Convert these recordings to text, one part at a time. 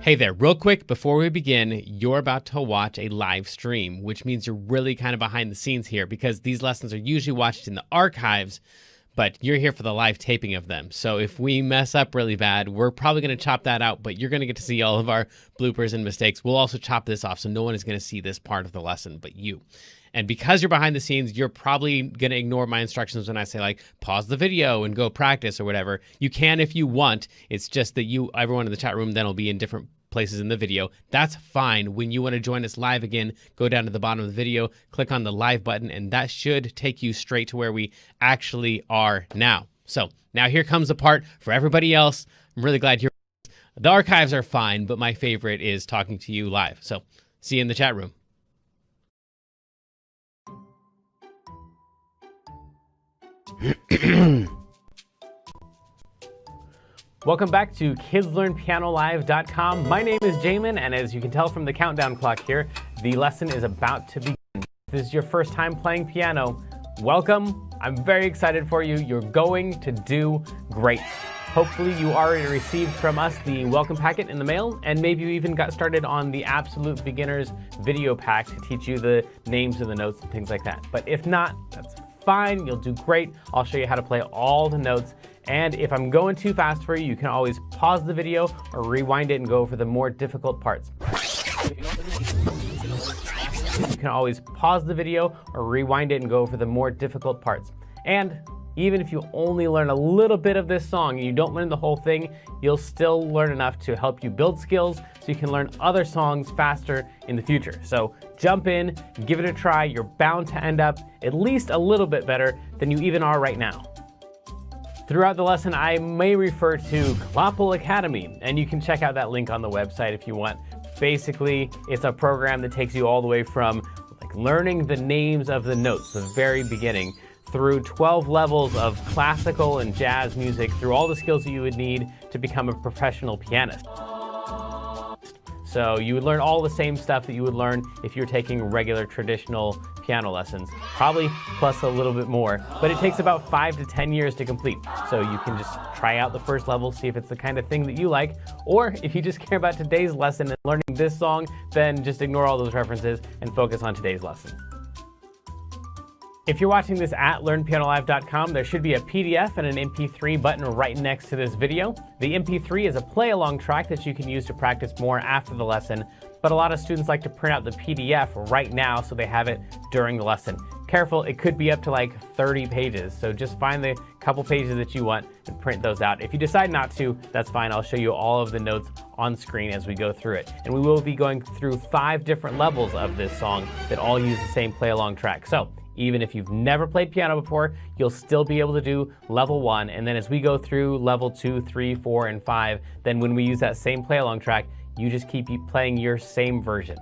Hey there, real quick before we begin, you're about to watch a live stream, which means you're really kind of behind the scenes here because these lessons are usually watched in the archives, but you're here for the live taping of them. So if we mess up really bad, we're probably going to chop that out, but you're going to get to see all of our bloopers and mistakes. We'll also chop this off, so no one is going to see this part of the lesson but you. And because you're behind the scenes, you're probably going to ignore my instructions when I say, like, pause the video and go practice or whatever. You can if you want. It's just that everyone in the chat room then will be in different places in the video. That's fine. When you want to join us live again, go down to the bottom of the video, click on the live button, and that should take you straight to where we actually are now. So now here comes the part for everybody else. I'm really glad you're. The archives are fine, but my favorite is talking to you live. So see you in the chat room. Welcome back to KidsLearnPianoLive.com. My name is Jamin, and as you can tell from the countdown clock here, the lesson is about to begin. If this is your first time playing piano, welcome. I'm very excited for you. You're going to do great. Hopefully you already received from us the welcome packet in the mail, and maybe you even got started on the Absolute Beginners video pack to teach you the names of the notes and things like that. But if not, that's fine. You'll do great. I'll show you how to play all the notes. And if I'm going too fast for you, you can always pause the video or rewind it and go for the more difficult parts. You can always pause the video or rewind it and go for the more difficult parts. And even if you only learn a little bit of this song and you don't learn the whole thing, you'll still learn enough to help you build skills so you can learn other songs faster in the future. So jump in, give it a try. You're bound to end up at least a little bit better than you even are right now. Throughout the lesson, I may refer to Clopple Academy, and you can check out that link on the website if you want. Basically, it's a program that takes you all the way from learning the names of the notes, the very beginning, through 12 levels of classical and jazz music, through all the skills that you would need to become a professional pianist. So you would learn all the same stuff that you would learn if you're taking regular traditional piano lessons, probably plus a little bit more, but it takes about 5 to 10 years to complete. So you can just try out the first level, see if it's the kind of thing that you like, or if you just care about today's lesson and learning this song, then just ignore all those references and focus on today's lesson. If you're watching this at LearnPianoLive.com, there should be a PDF and an MP3 button right next to this video. The MP3 is a play-along track that you can use to practice more after the lesson, but a lot of students like to print out the PDF right now so they have it during the lesson. Careful, it could be up to like 30 pages, so just find the couple pages that you want and print those out. If you decide not to, that's fine. I'll show you all of the notes on screen as we go through it. And we will be going through 5 different levels of this song that all use the same play-along track. So even if you've never played piano before, you'll still be able to do level 1. And then as we go through level 2, 3, 4, and 5, then when we use that same play-along track, you just keep playing your same version.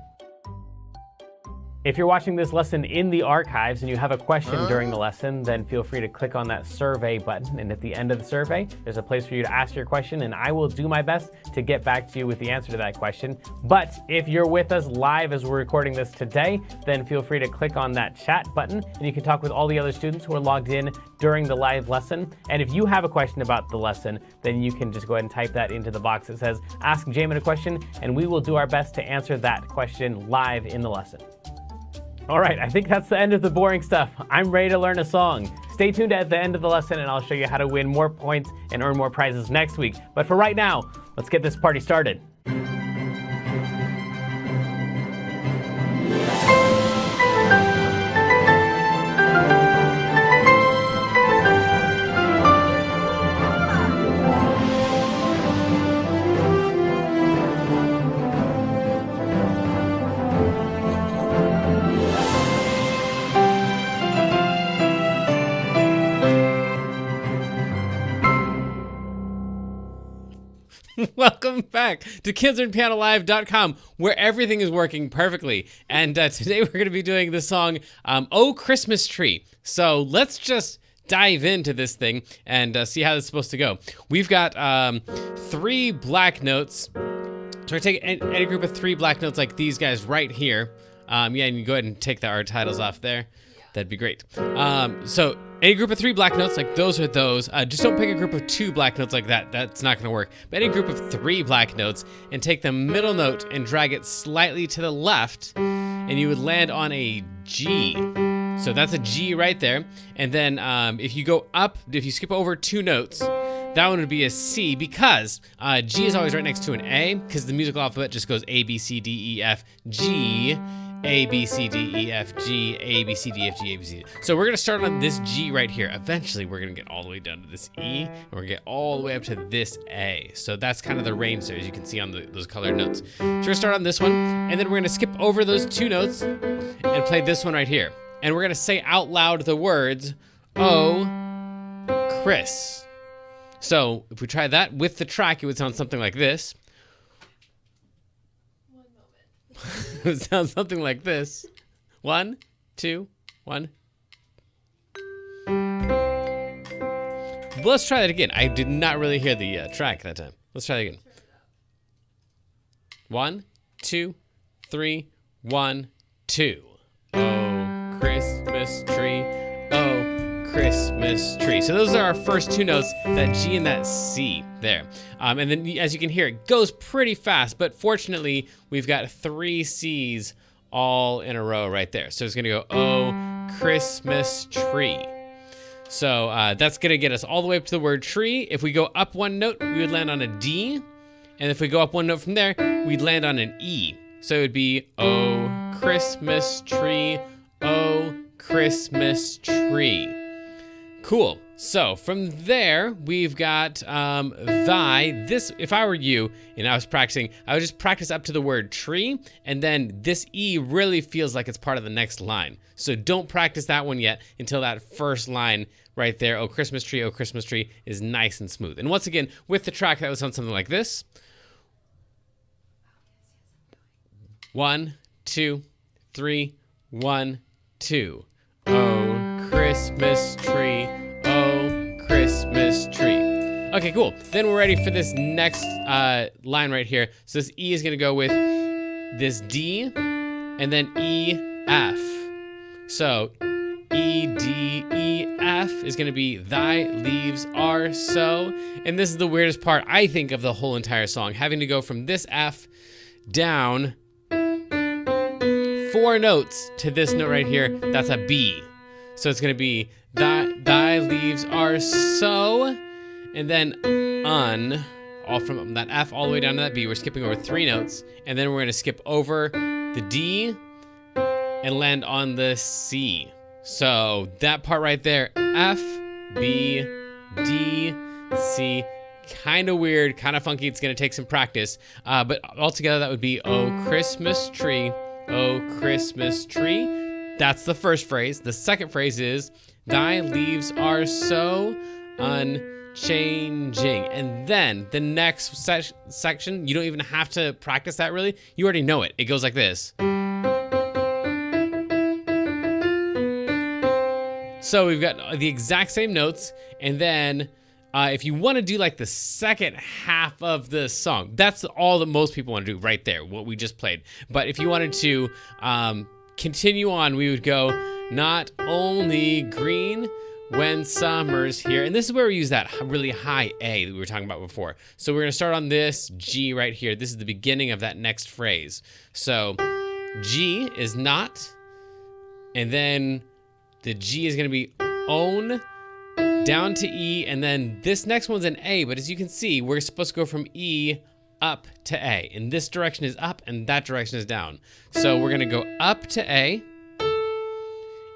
If you're watching this lesson in the archives and you have a question during the lesson, then feel free to click on that survey button. And at the end of the survey, there's a place for you to ask your question, and I will do my best to get back to you with the answer to that question. But if you're with us live as we're recording this today, then feel free to click on that chat button, and you can talk with all the other students who are logged in during the live lesson. And if you have a question about the lesson, then you can just go ahead and type that into the box that says, Ask Jamin a Question, and we will do our best to answer that question live in the lesson. All right, I think that's the end of the boring stuff. I'm ready to learn a song. Stay tuned at the end of the lesson and I'll show you how to win more points and earn more prizes next week. But for right now, let's get this party started. Welcome back to KidsLearnPianoLive.com, where everything is working perfectly. And today we're going to be doing the song, Oh Christmas Tree. So let's just dive into this thing and see how this is supposed to go. We've got 3 black notes. So I take any group of 3 black notes like these guys right here. And you go ahead and take our titles off there. That'd be great. So any group of 3 black notes, like those are those. Just don't pick a group of 2 black notes like that. That's not going to work. But any group of 3 black notes, and take the middle note and drag it slightly to the left, and you would land on a G. So that's a G right there. And then if you go up, if you skip over 2 notes, that one would be a C, because G is always right next to an A, because the musical alphabet just goes A, B, C, D, E, F, G, A, B, C, D, E, F, G, A, B, C, D, F, G, A, B, C, D. So we're going to start on this G right here. Eventually, we're going to get all the way down to this E, and we're going to get all the way up to this A. So that's kind of the range there, as you can see on those colored notes. So we're going to start on this one, and then we're going to skip over those 2 notes and play this one right here. And we're going to say out loud the words, Oh, Chris. So if we try that with the track, it would sound something like this. One moment. It would sound something like this. 1, 2, 1. Well, let's try that again. I did not really hear the track that time. Let's try that again. 1, 2, 3, 1, 2. Oh, Christmas tree. Oh, Christmas tree. So those are our first 2 notes, that G and that C there. And then as you can hear, it goes pretty fast, but fortunately we've got 3 C's all in a row right there. So it's gonna go, oh, Christmas tree. So that's gonna get us all the way up to the word tree. If we go up 1 note, we would land on a D. And if we go up 1 note from there, we'd land on an E. So it would be, oh, Christmas tree, oh, Christmas tree. Cool. So from there, we've got thy. This, if I were you and I was practicing, I would just practice up to the word tree, and then this E really feels like it's part of the next line. So don't practice that one yet until that first line right there, oh Christmas tree, is nice and smooth. And once again, with the track, that would sound something like this. 1, 2, 3, 1, 2. Oh, Christmas tree, oh, Christmas tree. Okay, cool. Then we're ready for this next line right here. So this E is going to go with this D and then E, F. So E, D, E, F is going to be thy leaves are so. And this is the weirdest part, I think, of the whole entire song. Having to go from this F down 4 notes to this note right here, that's a B. So it's gonna be thy leaves are so, and then all from that F all the way down to that B. We're skipping over 3 notes, and then we're gonna skip over the D and land on the C. So that part right there, F, B, D, C, kind of weird, kind of funky. It's gonna take some practice, but altogether that would be, oh, Christmas tree, oh, Christmas tree. That's the first phrase. The second phrase is, thy leaves are so unchanging. And then the next section, you don't even have to practice that really. You already know it. It goes like this. So we've got the exact same notes. And then if you want to do like the second half of the song, that's all that most people want to do right there, what we just played. But if you wanted to continue on, we would go, not only green when summer's here. And this is where we use that really high A that we were talking about before. So we're going to start on this G right here. This is the beginning of that next phrase. So G is not, and then the G is going to be own, down to E, and then this next one's an A, but as you can see, we're supposed to go from E up to A. And this direction is up, and that direction is down. So we're gonna go up to A,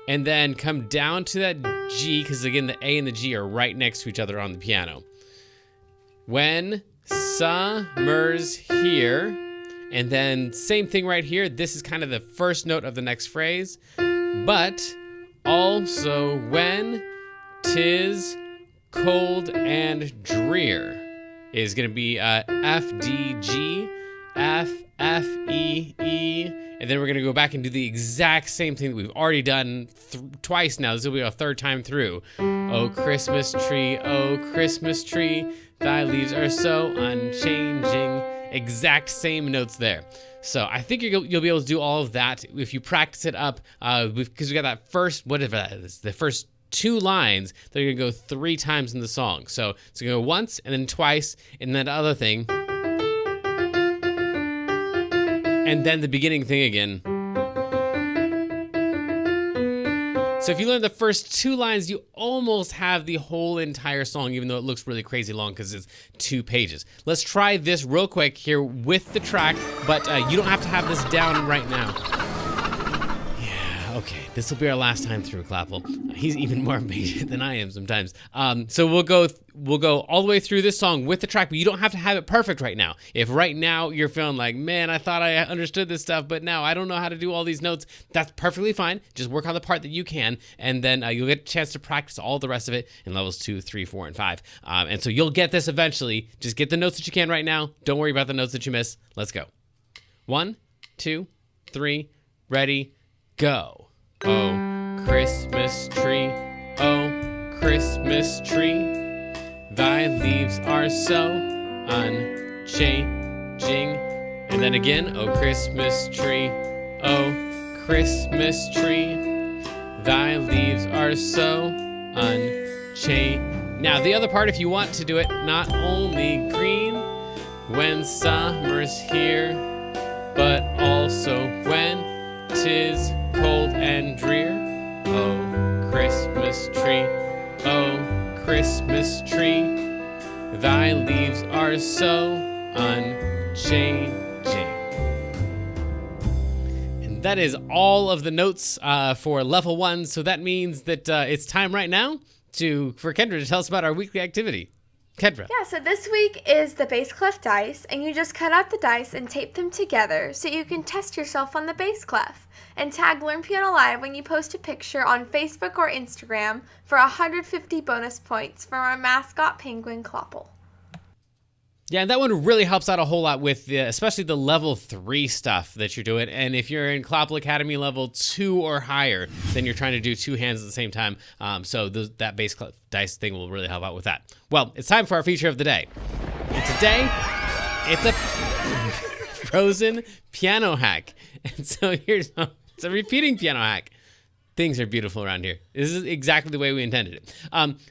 and then come down to that G, because again, the A and the G are right next to each other on the piano. When summer's here, and then same thing right here. This is kind of the first note of the next phrase, but also when 'tis cold and drear. is going to be F, D, G, F, F, E, E, and then we're going to go back and do the exact same thing that we've already done twice now. This will be our third time through. Oh, Christmas tree, thy leaves are so unchanging. Exact same notes there. So I think you'll be able to do all of that if you practice it up, because we got that first, whatever that is, the first 2 lines, they're going to go 3 times in the song. So it's going to go once and then twice and then the other thing. And then the beginning thing again. So if you learn the first 2 lines, you almost have the whole entire song, even though it looks really crazy long because it's 2 pages. Let's try this real quick here with the track, but you don't have to have this down right now. Okay, this will be our last time through, Clapple. He's even more impatient than I am sometimes. So we'll go all the way through this song with the track, but you don't have to have it perfect right now. If right now you're feeling like, man, I thought I understood this stuff, but now I don't know how to do all these notes, that's perfectly fine. Just work on the part that you can, and then you'll get a chance to practice all the rest of it in levels 2, 3, 4, and 5. And so you'll get this eventually. Just get the notes that you can right now. Don't worry about the notes that you miss. Let's go. 1, 2, 3, ready, go. Oh, Christmas tree, oh, Christmas tree, thy leaves are so unchanging. And then again, oh, Christmas tree, oh, Christmas tree, thy leaves are so unchanging. Now, the other part, if you want to do it, not only green when summer's here, but also when 'tis cold and drear. Oh, Christmas tree, oh, Christmas tree, thy leaves are so unchanging. And that is all of the notes for level 1. So that means that it's time right now for Kendra to tell us about our weekly activity. Kendra. Yeah, so this week is the bass clef dice, and you just cut out the dice and tape them together so you can test yourself on the bass clef. And tag Learn Piano Live when you post a picture on Facebook or Instagram for 150 bonus points from our mascot penguin Clopple. Yeah, and that one really helps out a whole lot with especially the level 3 stuff that you're doing. And if you're in Clopple Academy level 2 or higher, then you're trying to do 2 hands at the same time. So that bass dice thing will really help out with that. Well, it's time for our feature of the day. And today, it's a frozen piano hack. And so it's a repeating piano hack. Things are beautiful around here. This is exactly the way we intended it.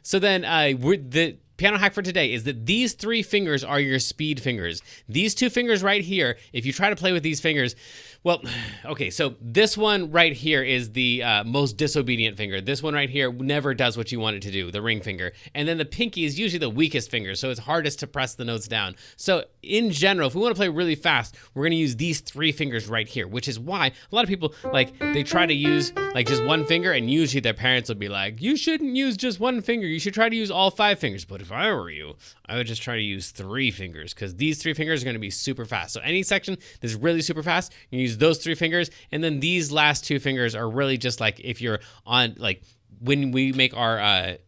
So then the piano hack for today is that these 3 fingers are your speed fingers. These 2 fingers right here, if you try to play with these fingers, well, okay, so this one right here is the most disobedient finger. This one right here never does what you want it to do, the ring finger. And then the pinky is usually the weakest finger, so it's hardest to press the notes down. So in general, if we want to play really fast, we're going to use these 3 fingers right here, which is why a lot of people, they try to use just one finger, and usually their parents will be like, you shouldn't use just one finger. You should try to use all 5 fingers. But if I were you, I would just try to use 3 fingers, because these 3 fingers are going to be super fast. So any section that's really super fast, you use those 3 fingers, and then these last 2 fingers are really just like if you're on, when we make our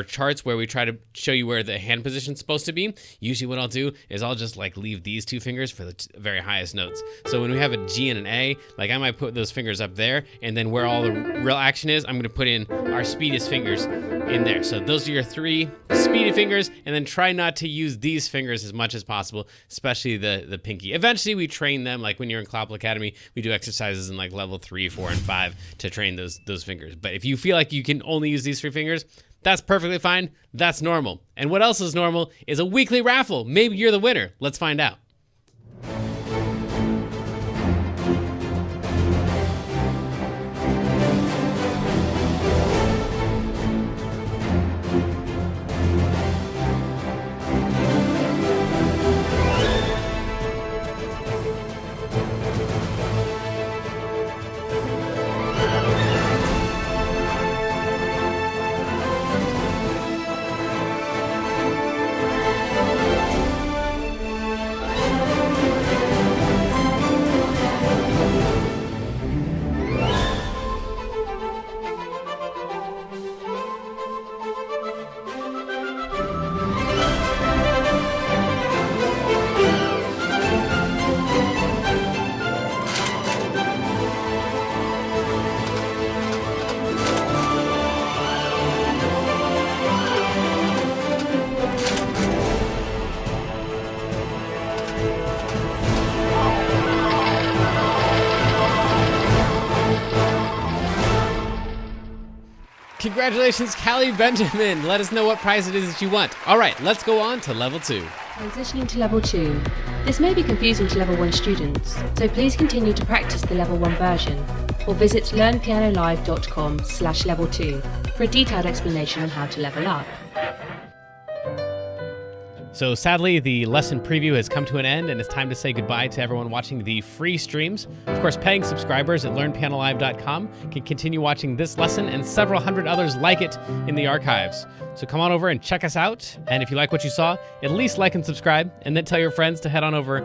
charts where we try to show you where the hand position is supposed to be, usually what I'll do is I'll just leave these 2 fingers for the very highest notes. So when we have a G and an A, I might put those fingers up there, and then where all the real action is, I'm going to put in our speediest fingers in there. So those are your 3 speedy fingers, and then try not to use these fingers as much as possible, especially the pinky. Eventually we train them, when you're in Clopple Academy, we do exercises in level 3, 4, and 5 to train those fingers. But if you feel like you can only use these 3 fingers, that's perfectly fine. That's normal. And what else is normal is a weekly raffle. Maybe you're the winner. Let's find out. Congratulations, Callie Benjamin. Let us know what prize it is that you want. All right, let's go on to level 2. Transitioning to level 2. This may be confusing to level 1 students, so please continue to practice the level 1 version or visit learnpianolive.com/level 2 for a detailed explanation on how to level up. So sadly, the lesson preview has come to an end, and it's time to say goodbye to everyone watching the free streams. Of course, paying subscribers at learnpianolive.com can continue watching this lesson and several hundred others like it in the archives. So come on over and check us out, and if you like what you saw, at least like and subscribe, and then tell your friends to head on over